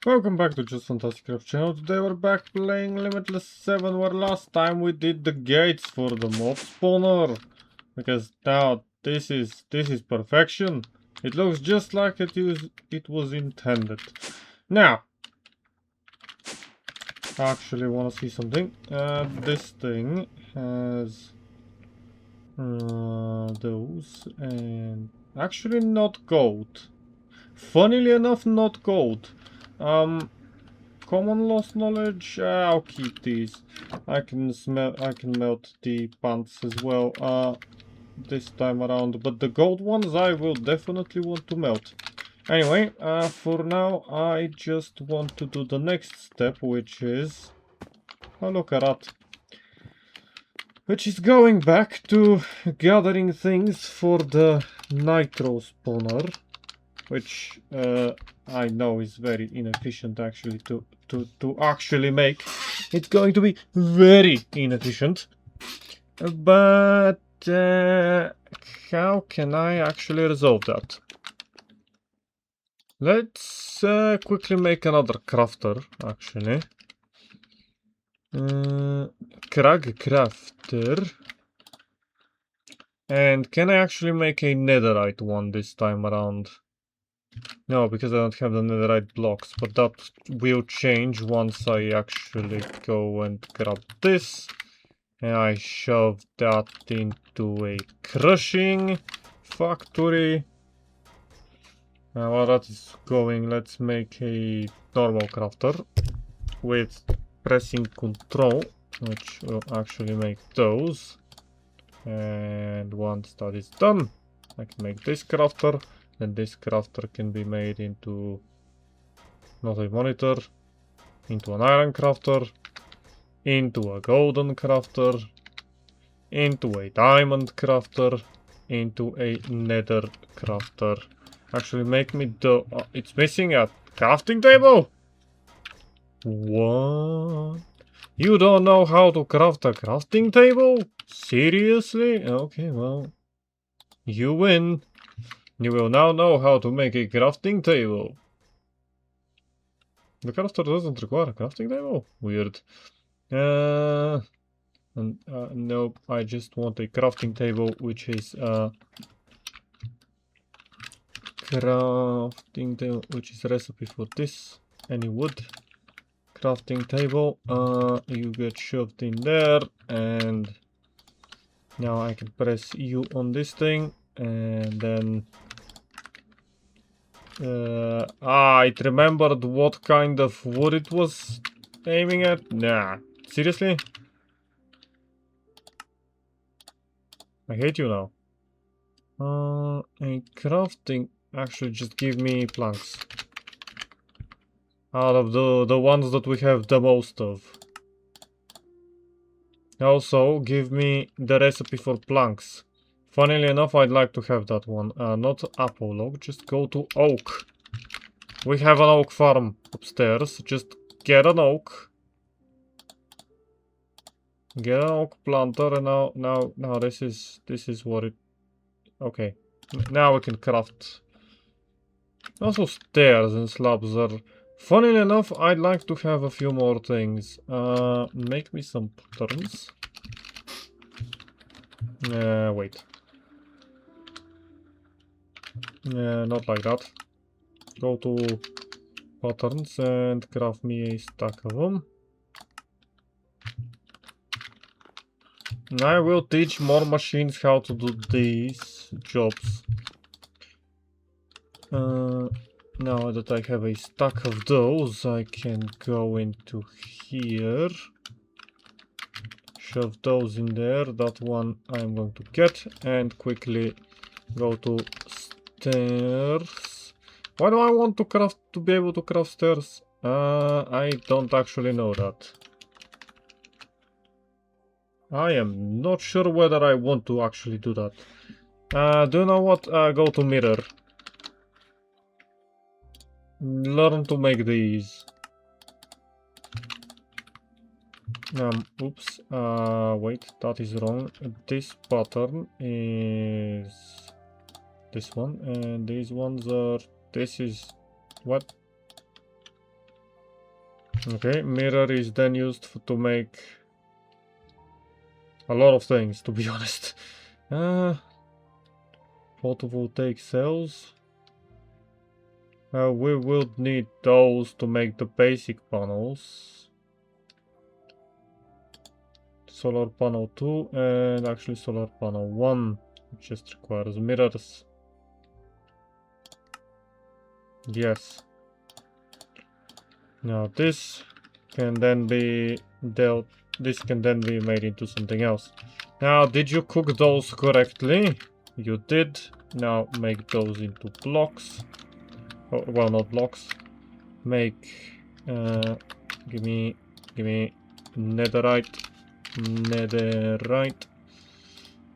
Welcome back to Just Fantastic Craft channel. Today we're back playing Limitless 7, where last time we did the gates for the mob spawner. Because now this is perfection. It looks just like it was intended. Now, I actually want to see something. This thing has those, and actually not gold. Funnily enough, not gold. Common lost knowledge, I'll keep these. I can melt the pants as well, this time around, but the gold ones I will definitely want to melt. Anyway, for now I just want to do the next step, which is, oh look at that, which is going back to gathering things for the nitro spawner, which I know is very inefficient actually to actually make. It's going to be very inefficient, but how can I actually resolve that? Let's quickly make another crafter actually. Crag crafter. And can I actually make a netherite one this time around? No, because I don't have the netherite blocks, but that will change once I actually go and grab this. And I shove that into a crushing factory. While that is going, let's make a normal crafter with pressing Ctrl, which will actually make those. And once that is done, I can make this crafter. Then this crafter can be made into not a monitor, into an iron crafter, into a golden crafter, into a diamond crafter, into a nether crafter. Actually make me the... it's missing a crafting table? What? You don't know how to craft a crafting table? Seriously? Okay, well, you win. You will now know how to make a crafting table. The crafter doesn't require a crafting table? Weird. Nope, I just want a crafting table, which is crafting table, which is recipe for this. Any wood. Crafting table, you get shoved in there, and now I can press U on this thing, and then it remembered what kind of wood it was aiming at. Nah, seriously? I hate you now. A crafting, actually just give me planks. Out of the ones that we have the most of. Also, give me the recipe for planks. Funnily enough, I'd like to have that one. Not apple log, just go to oak. We have an oak farm upstairs. Just get an oak. Get an oak planter, and now this is what it... okay. Now we can craft. Also, stairs and slabs are... funnily enough, I'd like to have a few more things. Make me some patterns. Wait. Not like that. Go to patterns and craft me a stack of them. I will teach more machines how to do these jobs. Now that I have a stack of those, I can go into here. Shove those in there. That one I'm going to get, and quickly go to stairs. Why do I want to be able to craft stairs? I don't actually know that. I am not sure whether I want to actually do that. Do you know what? Go to mirror. Learn to make these. Oops. Wait, that is wrong. This pattern is this one, and these ones are... this is... what? Okay, mirror is then used to make a lot of things, to be honest. Photovoltaic cells. We will need those to make the basic panels. Solar panel 2 and actually solar panel 1, which just requires mirrors. Yes. Now this can then be dealt. This can then be made into something else. Now, did you cook those correctly? You did. Now make those into blocks. Oh, well, not blocks. Make. Give me netherite. Netherite.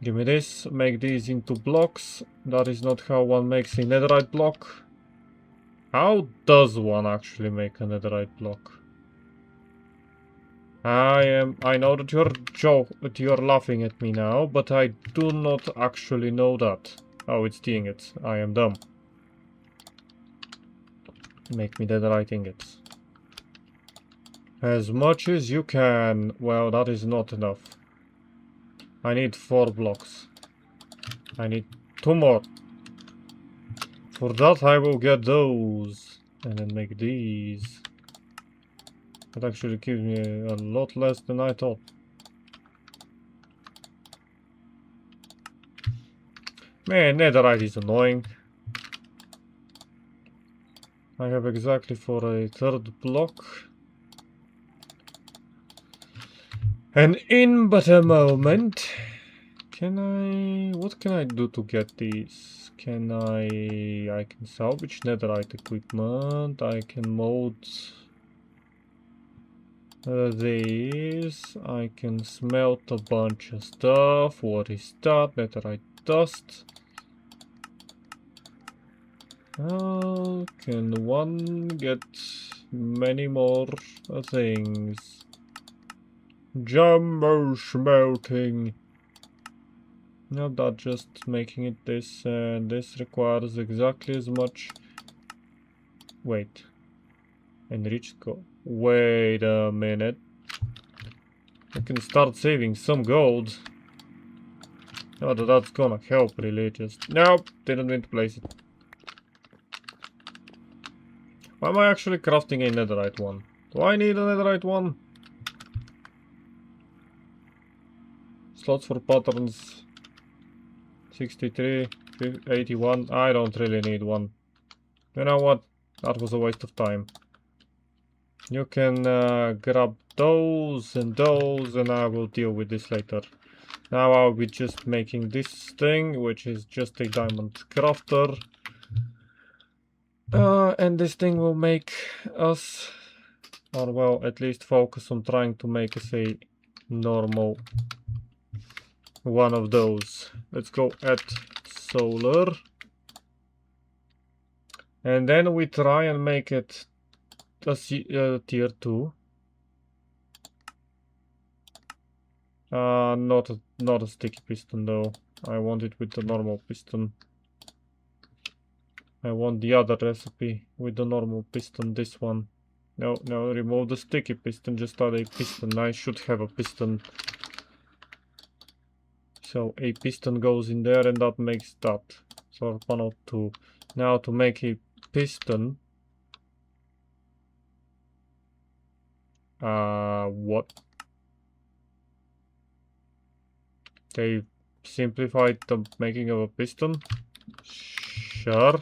Give me this. Make these into blocks. That is not how one makes a netherite block. How does one actually make a netherite block? I know that you're laughing at me now, but I do not actually know that. Oh, it's the ingots. I am dumb. Make me netherite ingots. As much as you can. Well, that is not enough. I need 4 blocks. I need 2 more. For that I will get those. And then make these. That actually gives me a lot less than I thought. Man, netherite is annoying. I have exactly for a 3rd block. And in but a moment. What can I do to get these? I can salvage netherite equipment. I can mold these. I can smelt a bunch of stuff. What is that? Netherite dust. How can one get many more things? Jumbo smelting. No, that just making it this. This requires exactly as much. Wait. Enriched gold. Wait a minute. I can start saving some gold. Not that that's gonna help really. Just nope. Didn't mean to place it. Why am I actually crafting a netherite one? Do I need a netherite one? Slots for patterns. 63, 81. I don't really need one. You know what? That was a waste of time. You can grab those, and I will deal with this later. Now I'll be just making this thing, which is just a diamond crafter. And this thing will make us, or well, at least focus on trying to make us a normal one of those. Let's go at solar. And then we try and make it a tier 2. Not a sticky piston though. I want it with the normal piston. I want the other recipe with the normal piston, this one. No, remove the sticky piston, just add a piston. I should have a piston. So a piston goes in there and that makes that. So panel 2. Now to make a piston. What? They simplified the making of a piston? Sure.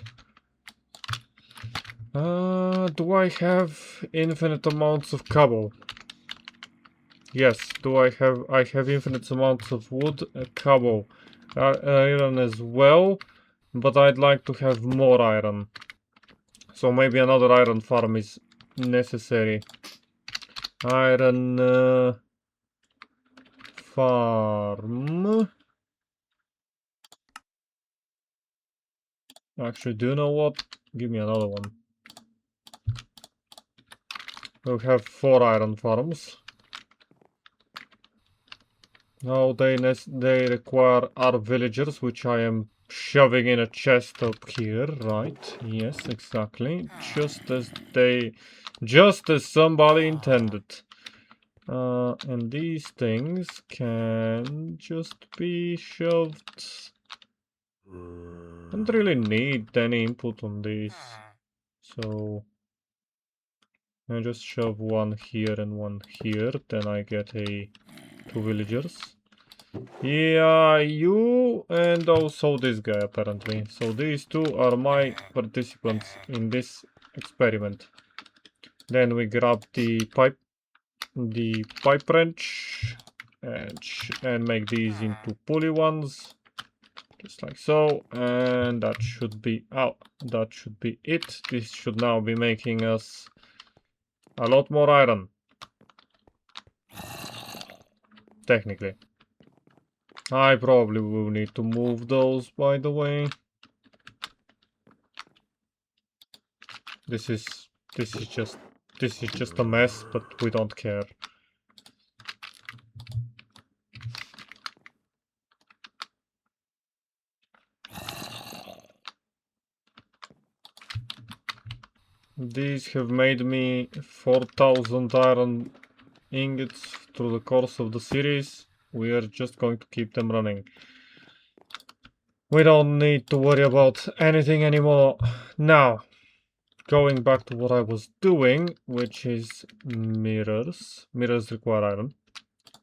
Do I have infinite amounts of cobble? Yes. Do I have infinite amounts of wood, cobble, iron as well, but I'd like to have more iron. So maybe another iron farm is necessary. Iron farm. Actually, do you know what? Give me another one. We'll have 4 iron farms. Now they require our villagers, which I am shoving in a chest up here, right? Yes, exactly. Just as they Just as somebody intended. And these things can just be shoved. Don't really need any input on these. So I just shove one here and one here, then I get two villagers. Yeah, you and also this guy apparently. So these two are my participants in this experiment. Then we grab the pipe wrench and make these into pulley ones. Just like so, and that should be that should be it. This should now be making us a lot more iron. Technically. I probably will need to move those, by the way. This is just a mess, but we don't care. These have made me 4,000 iron ingots through the course of the series. We are just going to keep them running. We don't need to worry about anything anymore. Now, going back to what I was doing, which is mirrors. Mirrors require iron.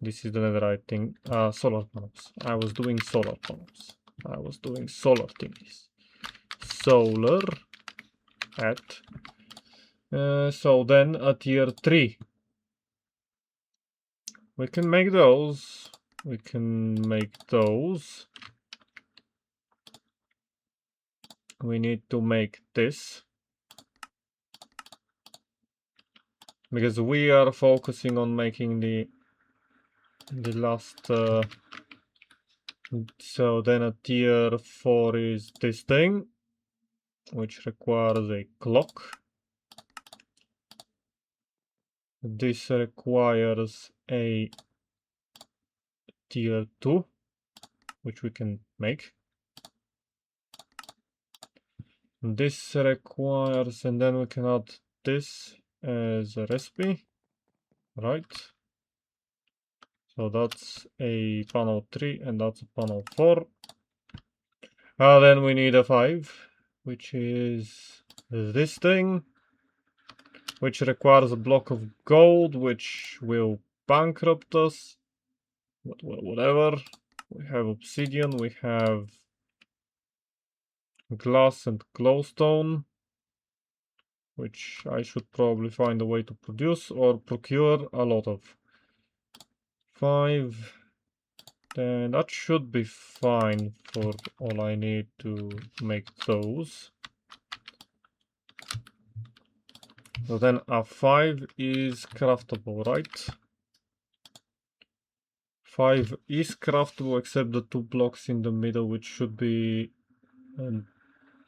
This is the netherite thing. Solar panels. I was doing solar panels. I was doing solar thingies. Solar at. So then a tier 3. We can make those. We can make those. We need to make this. Because we are focusing on making the last... so then a tier 4 is this thing. Which requires a clock. This requires a tier 2, which we can make. This requires, and then we can add this as a recipe, right? So that's a panel 3 and that's a panel 4. Then we need a 5, which is this thing, which requires a block of gold, which will bankrupt us. But whatever. We have obsidian, we have glass and glowstone, which I should probably find a way to produce or procure a lot of. 5. Then that should be fine for all I need to make those. So then a 5 is craftable, right? 5 is craftable except the 2 blocks in the middle, which should be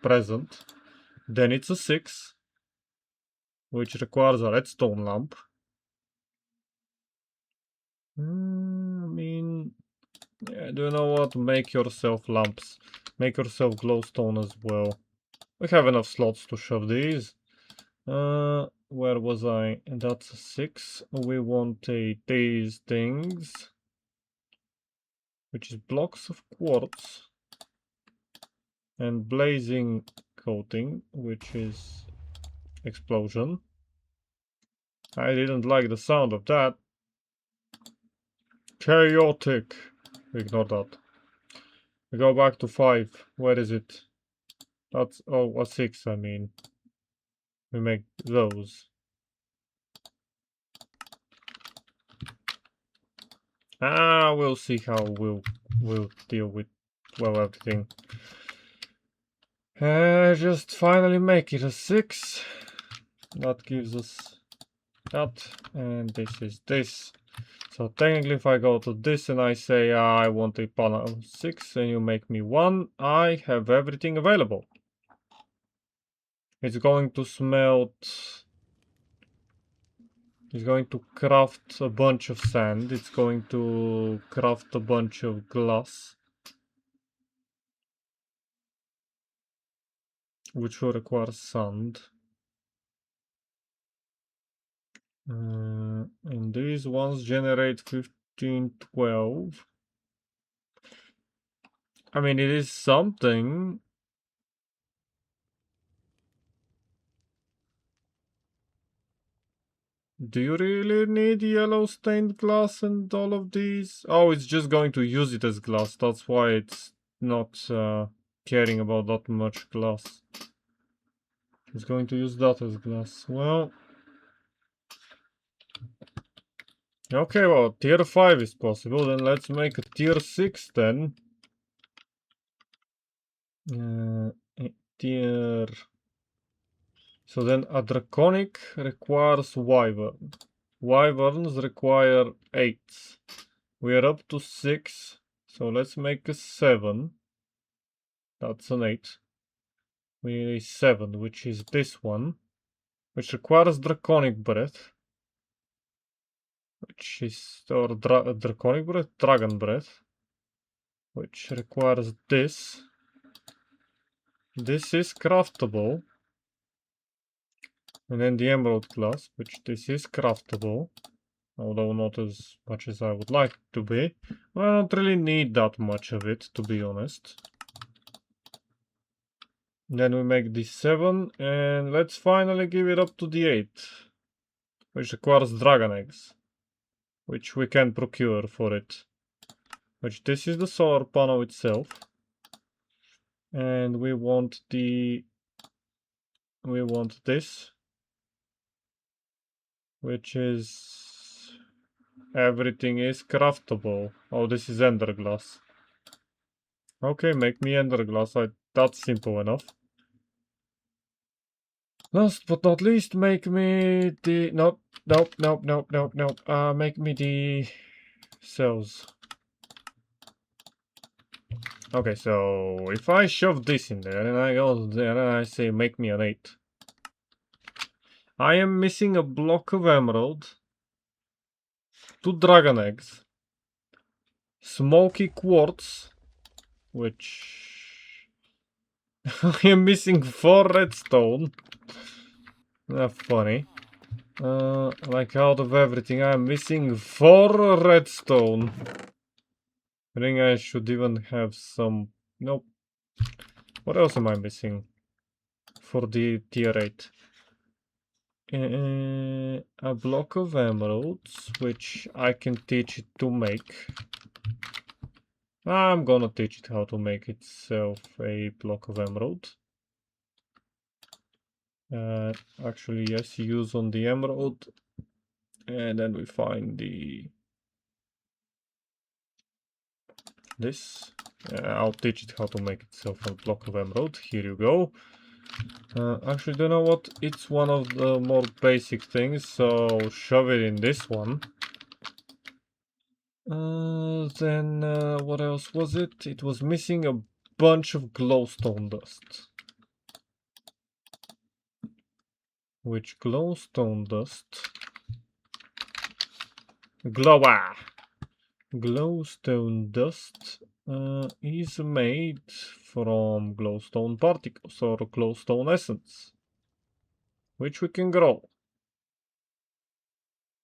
present. Then it's a 6, which requires a redstone lamp. I mean, yeah, do you know what? Make yourself lamps. Make yourself glowstone as well. We have enough slots to shove these. Where was I? That's a 6. We want these things, which is blocks of quartz and blazing coating, which is explosion. I didn't like the sound of that. Chaotic. Ignore that. We go back to 5. Where is it? That's, oh, a 6, I mean. We make those. We'll see how we'll deal with, well, everything. Just finally make it a 6. That gives us that, and this is this. So technically if I go to this and I say I want a panel 6 and you make me 1, I have everything available. It's going to smelt... It's going to craft a bunch of sand. It's going to craft a bunch of glass, which will require sand. And these ones generate 15, 12. I mean, it is something. Do you really need yellow stained glass and all of these? Oh, it's just going to use it as glass. That's why it's not caring about that much glass. It's going to use that as glass. Well, okay, well, tier 5 is possible. Then let's make a tier 6 then. Tier... So then a draconic requires wyvern. Wyverns require 8. We are up to 6. So let's make a 7. That's an 8. We need a 7, which is this one. Which requires draconic breath. Which is... or draconic breath? Dragon breath. Which requires this. This is craftable. And then the emerald glass, which this is craftable. Although not as much as I would like to be. I don't really need that much of it, to be honest. Then we make the 7, and let's finally give it up to the 8. Which requires dragon eggs. Which we can procure for it. Which this is the solar panel itself. And we want the... we want this. Which is... everything is craftable. Oh, this is ender glass. Okay, make me ender glass. That's simple enough. Last but not least, make me the... nope. Make me the cells. Okay, so if I shove this in there and I go there and I say make me an 8. I am missing a block of emerald, 2 dragon eggs, smoky quartz, which... I am missing 4 redstone. That's funny. Like out of everything, I'm missing 4 redstone. I think I should even have some... nope. What else am I missing for the tier 8? A block of emeralds, which I can teach it to make. I'm gonna teach it how to make itself a block of emerald. Actually, yes, use on the emerald. And then we find the... this. I'll teach it how to make itself a block of emerald. Here you go. Actually, do you know what? It's one of the more basic things, so shove it in this one. Then what else was it? It was missing a bunch of glowstone dust. Which glowstone dust? Glowstone dust is made from glowstone particles or glowstone essence, which we can grow.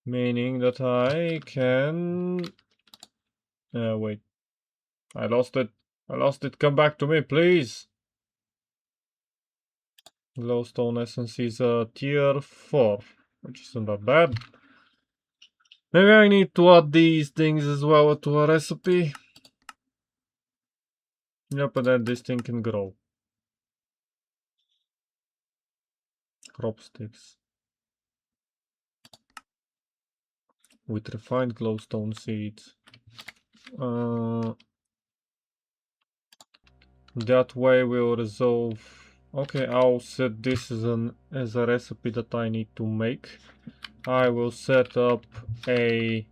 Meaning that I can... wait. I lost it. Come back to me, please. Glowstone essence is a tier 4, which isn't that bad. Maybe I need to add these things as well to a recipe. Yep, and then this thing can grow. Crop sticks. With refined glowstone seeds. That way we'll resolve... okay, I'll set this as a recipe that I need to make. I will set up a...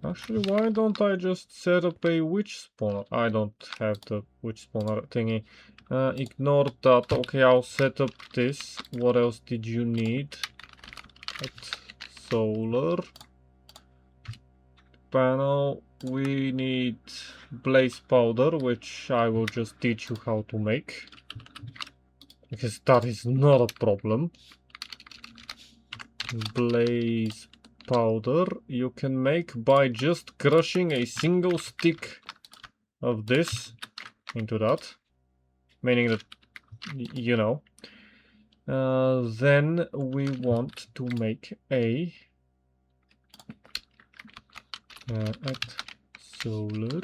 actually, why don't I just set up a witch spawner? I don't have the witch spawner thingy. Ignore that. Okay, I'll set up this. What else did you need? Solar panel. We need blaze powder, which I will just teach you how to make. Because that is not a problem. blaze powder you can make by just crushing a single stick of this into that, meaning that you know. Then we want to make a at solar.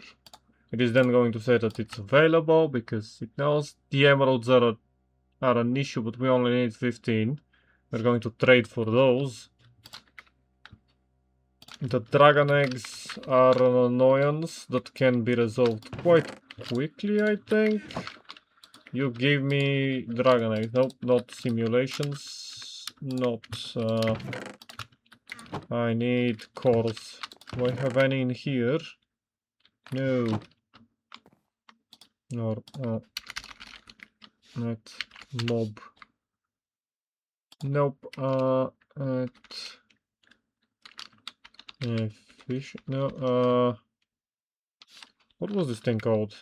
It is then going to say that it's available because it knows the emeralds are an issue, but we only need 15. We're going to trade for those. The dragon eggs are an annoyance that can be resolved quite quickly, I think. You gave me dragon eggs. Nope, not simulations. Not. I need cores. Do I have any in here? No. Or at mob. Nope. At fish. No. What was this thing called?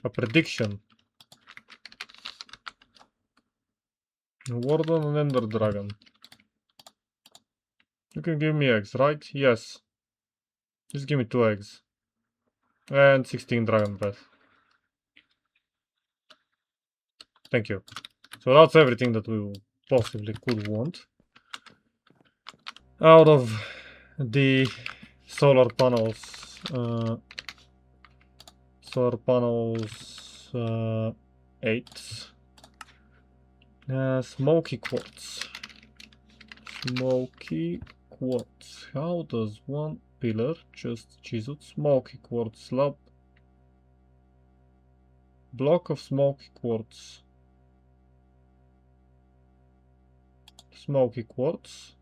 A prediction. Warden and Ender Dragon. You can give me eggs, right? Yes. Just give me 2 eggs. And 16 dragon breath. Thank you. So that's everything that we possibly could want out of the solar panels. Solar panels 8. Smoky quartz. Smoky quartz. How does one pillar just chisel smoky quartz slab? Block of smoky quartz. Smoky quartz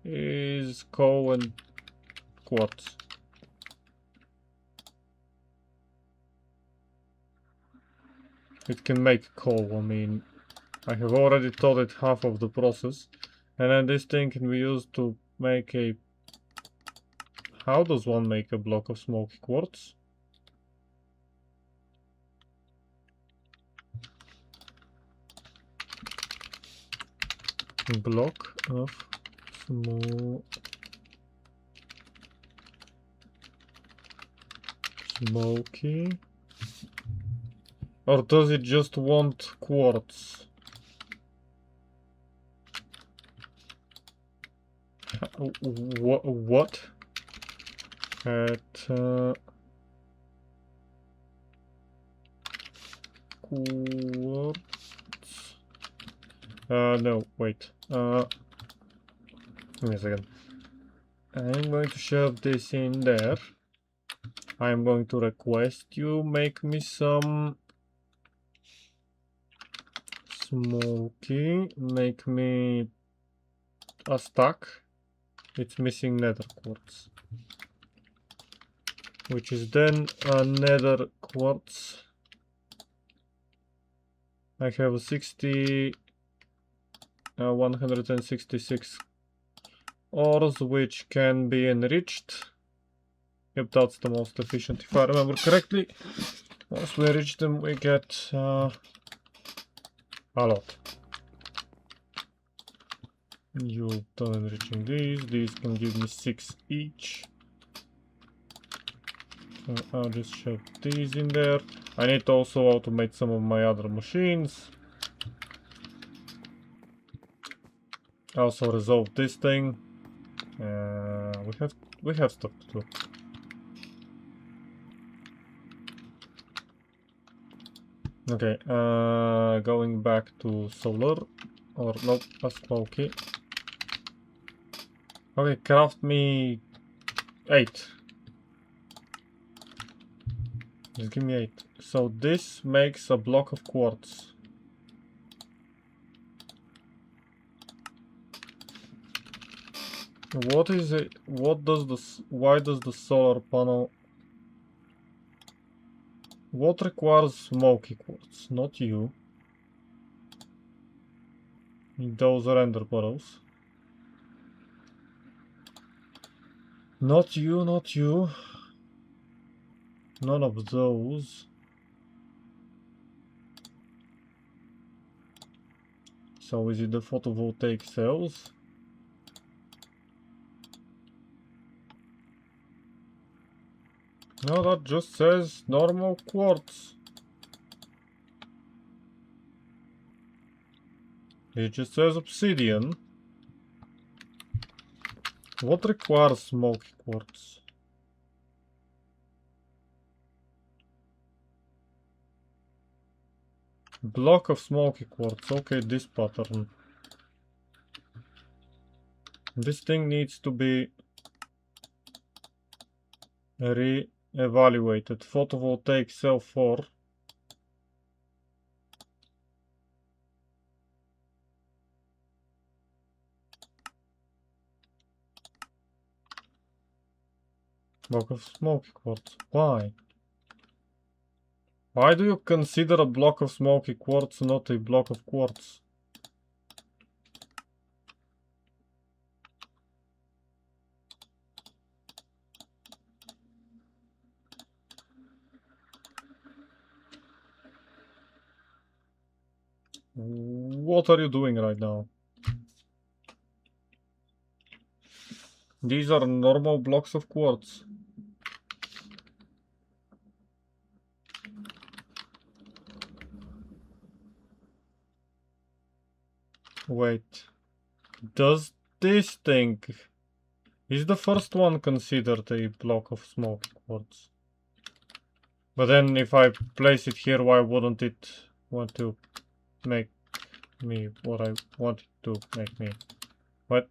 is coal and quartz. It can make coal, I mean, I have already taught it half of the process. And then this thing can be used to make a... How does one make a block of smoky quartz? Block of smoky. Or does it just want quartz? What? At quartz. No, wait. Give me a second. I'm going to shove this in there. I'm going to request you make me some smoky. Make me a stack. It's missing nether quartz, which is then a nether quartz. I have a 166 ores which can be enriched. Yep, that's the most efficient if I remember correctly. Once we enrich them we get a lot. You've done enriching these can give me 6 each. So I'll just shove these in there. I need to also automate some of my other machines. Also resolve this thing. We have stuff to do. Okay, going back to solar, or not, a smoky. Okay, craft me 8. Just give me 8. So this makes a block of quartz. What is it? What does this? Why does the solar panel? What requires smoky quartz? Not you. Those are ender pearls. Not you, not you. None of those. So is it the photovoltaic cells? No, that just says normal quartz. It just says obsidian. What requires smoky quartz? Block of smoky quartz. Okay, this pattern. This thing needs to be re-evaluated. Photovoltaic cell 4. Block of smoky quartz. Why? Why do you consider a block of smoky quartz not a block of quartz? What are you doing right now? These are normal blocks of quartz. Wait. Does this thing... Is the first one considered a block of smoky quartz? But then if I place it here, why wouldn't it want to make me what I want it to make me? What?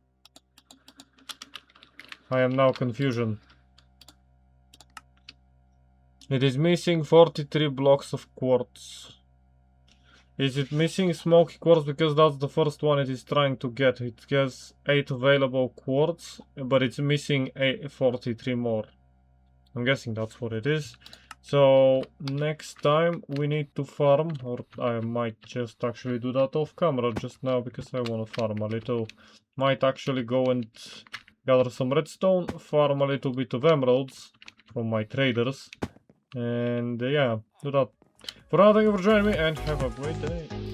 I am now confusion. It is missing 43 blocks of quartz. Is it missing smoky quartz because that's the first one it is trying to get? It has 8 available quartz, but it's missing 43 more. I'm guessing that's what it is. So next time we need to farm, or I might just actually do that off camera just now because I want to farm a little. Might actually go and gather some redstone, farm a little bit of emeralds from my traders, and yeah, do that. For now, thank you for joining me and have a great day.